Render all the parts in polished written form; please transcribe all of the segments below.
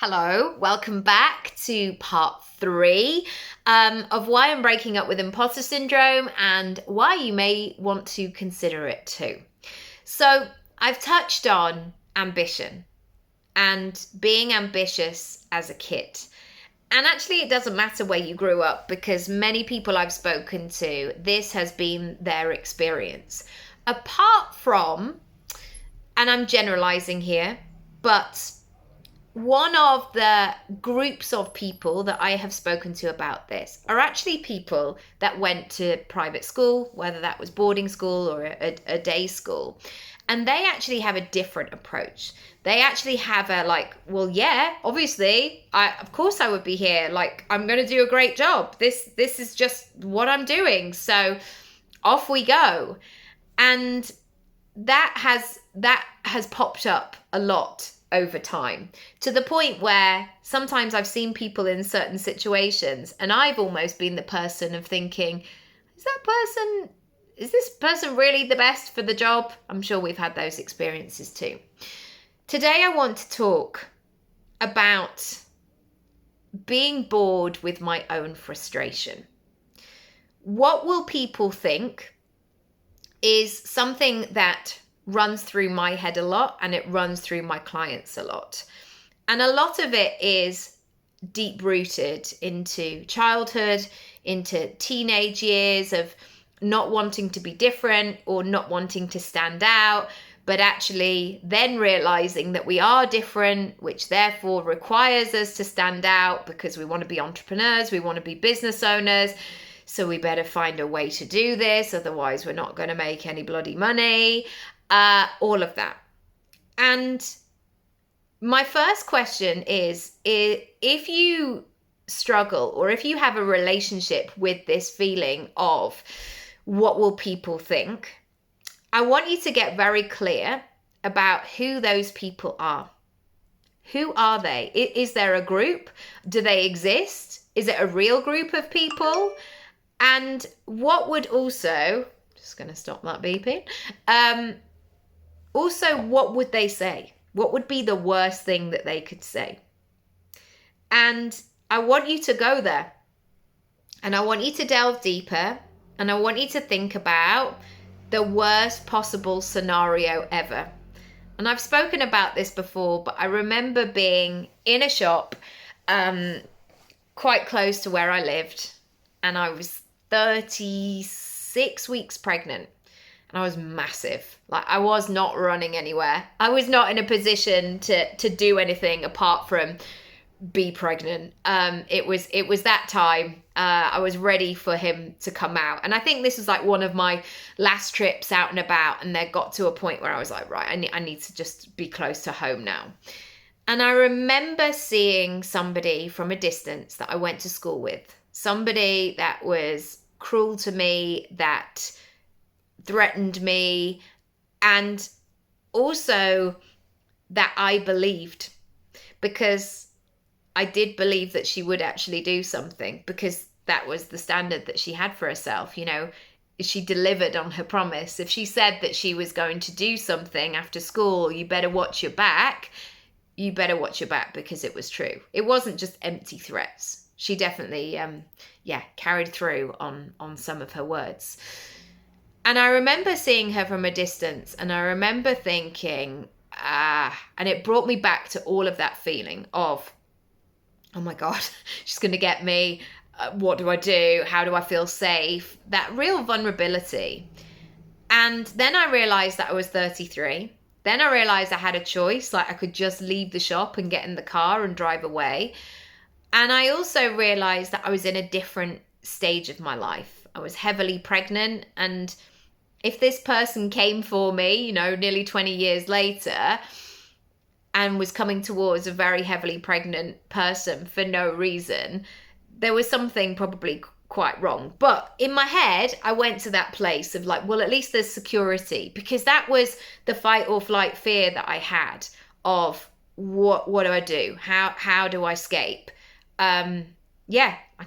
Hello, welcome back to part 3 of why I'm breaking up with imposter syndrome and why you may want to consider it too. So, I've touched on ambition and being ambitious as a kid. And actually, it doesn't matter where you grew up because many people I've spoken to, this has been their experience. Apart from, and I'm generalizing here, but one of the groups of people that I have spoken to about this are actually people that went to private school, whether that was boarding school or a day school. And they actually have a different approach. They actually have a well, yeah, obviously, of course I would be here. I'm going to do a great job. This is just what I'm doing. So off we go. And that has popped up a lot over time, to the point where sometimes I've seen people in certain situations and I've almost been the person of thinking, is this person really the best for the job? I'm sure we've had those experiences too. Today I want to talk about being bored with my own frustration. What will people think is something that runs through my head a lot, and it runs through my clients a lot. And a lot of it is deep rooted into childhood, into teenage years of not wanting to be different or not wanting to stand out, but actually then realizing that we are different, which therefore requires us to stand out because we want to be entrepreneurs, we want to be business owners. So we better find a way to do this, otherwise we're not going to make any bloody money. All of that. And my first question is if you struggle or if you have a relationship with this feeling of what will people think, I want you to get very clear about who those people are. Who are they? Is there a group? Do they exist? Is it a real group of people? And what would also, just going to stop that beeping, also, what would they say? What would be the worst thing that they could say? And I want you to go there. And I want you to delve deeper. And I want you to think about the worst possible scenario ever. And I've spoken about this before, but I remember being in a shop quite close to where I lived. And I was 36 weeks pregnant. And I was massive. I was not running anywhere. I was not in a position to do anything apart from be pregnant. It was that time. I was ready for him to come out. And I think this was one of my last trips out and about. And there got to a point where I was like, right, I need to just be close to home now. And I remember seeing somebody from a distance that I went to school with. Somebody that was cruel to me, that threatened me, and also that I believed, because I did believe that she would actually do something, because that was the standard that she had for herself. She delivered on her promise. If she said that she was going to do something after school, you better watch your back, because it was true. It wasn't just empty threats. She definitely carried through on some of her words. And I remember seeing her from a distance, and I remember thinking, and it brought me back to all of that feeling of, oh my God, she's going to get me. What do I do? How do I feel safe? That real vulnerability. And then I realized that I was 33. Then I realized I had a choice. I could just leave the shop and get in the car and drive away. And I also realized that I was in a different stage of my life. I was heavily pregnant, and if this person came for me, nearly 20 years later, and was coming towards a very heavily pregnant person for no reason, there was something probably quite wrong. But in my head, I went to that place of well, at least there's security, because that was the fight or flight fear that I had of what do I do? How do I escape? I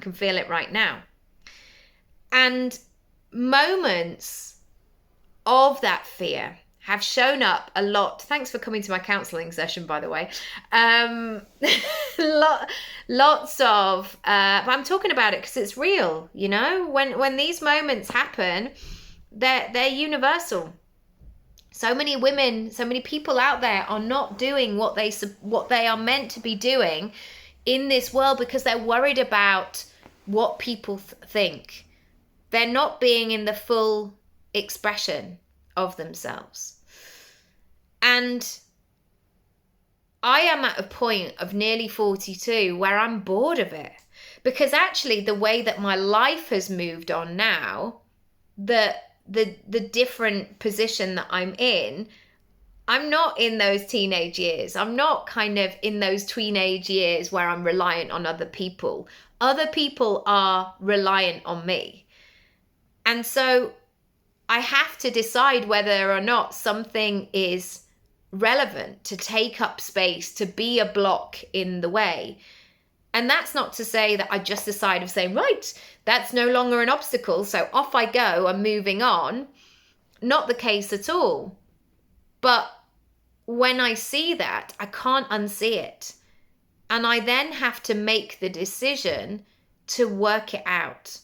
can feel it right now. And moments of that fear have shown up a lot. Thanks for coming to my counselling session, by the way. Lots of, but I'm talking about it because it's real, you know, when these moments happen, they're universal. So many women, so many people out there are not doing what they are meant to be doing in this world because they're worried about what people think. They're not being in the full expression of themselves. And I am at a point of nearly 42 where I'm bored of it, because actually the way that my life has moved on now, the different position that I'm in, I'm not in those teenage years. I'm not kind of in those teenage years where I'm reliant on other people. Other people are reliant on me. And so I have to decide whether or not something is relevant to take up space, to be a block in the way. And that's not to say that I just decide of saying, right, that's no longer an obstacle, so off I go, I'm moving on. Not the case at all. But when I see that, I can't unsee it. And I then have to make the decision to work it out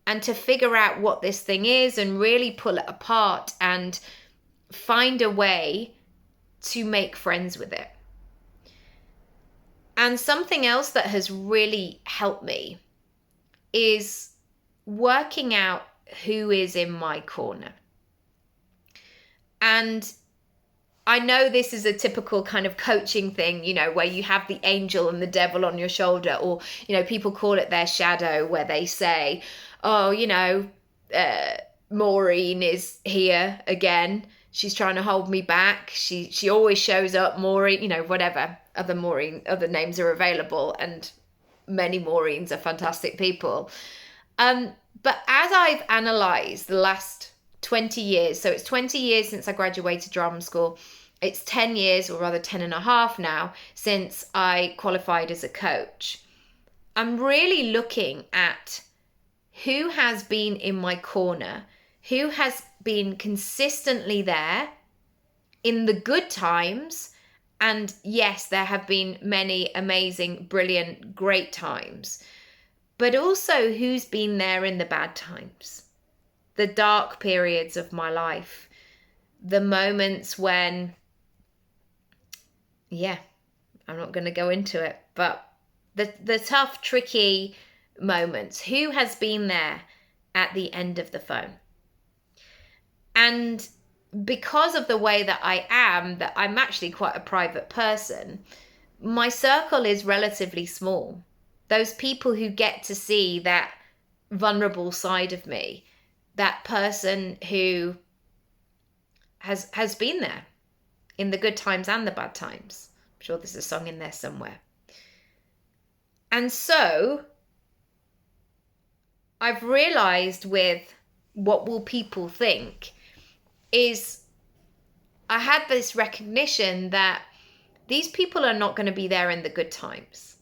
and to figure out what this thing is and really pull it apart and find a way to make friends with it. And something else that has really helped me is working out who is in my corner. And I know this is a typical kind of coaching thing, you know, where you have the angel and the devil on your shoulder, or, you know, people call it their shadow, where they say, oh, you know, Maureen is here again. She's trying to hold me back. She always shows up, Maureen, you know, whatever. Other names are available, and many Maureens are fantastic people. But as I've analysed the last 20 years, so it's 20 years since I graduated drama school, it's 10 years, or rather 10 and a half now, since I qualified as a coach. I'm really looking at who has been in my corner, who has been consistently there in the good times. And yes, there have been many amazing, brilliant, great times, but also who's been there in the bad times, the dark periods of my life, the moments when, I'm not going to go into it, but the tough, tricky moments. Who has been there at the end of the phone? And because of the way that I am, that I'm actually quite a private person, my circle is relatively small. Those people who get to see that vulnerable side of me, that person who has been there in the good times and the bad times. I'm sure there's a song in there somewhere. And so I've realized with what will people think is I had this recognition that these people are not going to be there in the good times.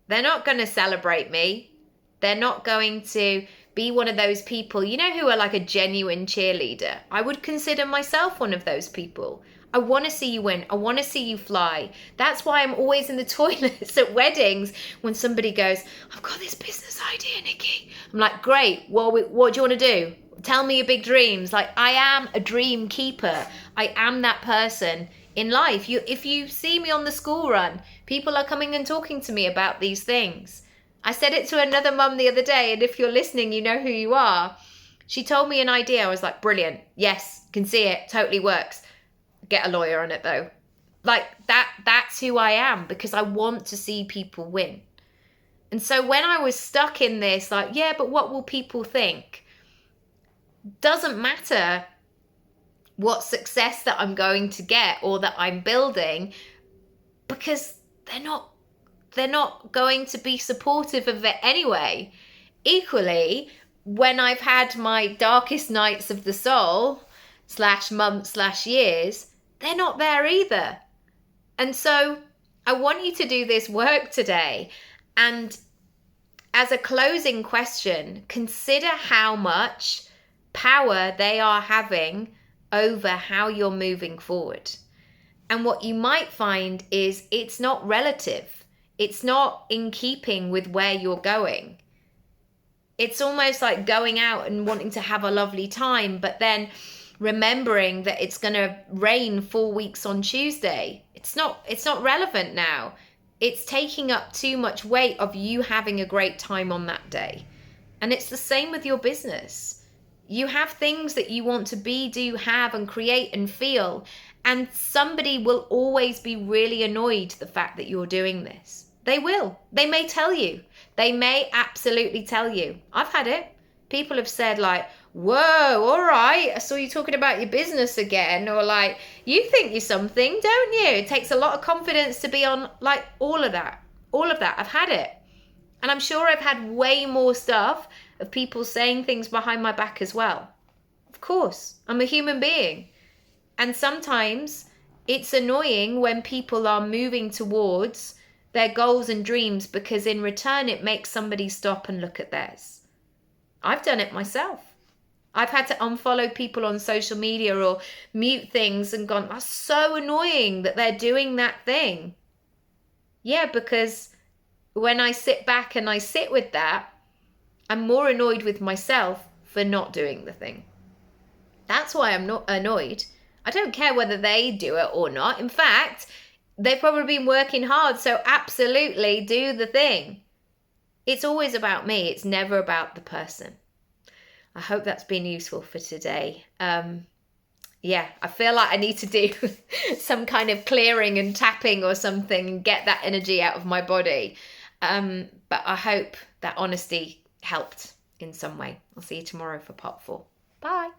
They're not going to celebrate me. They're not going to be one of those people, you know, who are like a genuine cheerleader. I would consider myself one of those people. I want to see you win. I want to see you fly. That's why I'm always in the toilets at weddings when somebody goes, I've got this business idea, Nicky. I'm like, great. Well, what do you want to do? Tell me your big dreams. Like, I am a dream keeper. I am that person in life. If you see me on the school run, people are coming and talking to me about these things. I said it to another mum the other day, and if you're listening, you know who you are. She told me an idea. I was like, brilliant. Yes, can see it. Totally works. Get a lawyer on it though. Like that's who I am, because I want to see people win. And so when I was stuck in this, like, yeah, but what will people think? Doesn't matter what success that I'm going to get or that I'm building, because they're not going to be supportive of it anyway. Equally, when I've had my darkest nights of the soul / months / years, they're not there either. And so I want you to do this work today. And as a closing question, consider how much power they are having over how you're moving forward. And what you might find is it's not relative. It's not in keeping with where you're going. It's almost like going out and wanting to have a lovely time, but then remembering that it's going to rain 4 weeks on Tuesday. It's not relevant now. It's taking up too much weight of you having a great time on that day. And it's the same with your business. You have things that you want to be, do, have, and create and feel. And somebody will always be really annoyed the fact that you're doing this. They will. They may tell you. They may absolutely tell you. I've had it. People have said like, whoa, all right, I saw you talking about your business again. Or like, you think you're something, don't you? It takes a lot of confidence to be on, like, all of that. All of that. I've had it. And I'm sure I've had way more stuff of people saying things behind my back as well. Of course, I'm a human being. And sometimes it's annoying when people are moving towards their goals and dreams because in return it makes somebody stop and look at theirs. I've done it myself. I've had to unfollow people on social media or mute things and gone, that's so annoying that they're doing that thing. Yeah, because when I sit back and I sit with that, I'm more annoyed with myself for not doing the thing. That's why I'm not annoyed. I don't care whether they do it or not. In fact, they've probably been working hard, so absolutely do the thing. It's always about me. It's never about the person. I hope that's been useful for today. Yeah, I feel like I need to do some kind of clearing and tapping or something and get that energy out of my body. But I hope that honesty helped in some way. I'll see you tomorrow for part 4. Bye.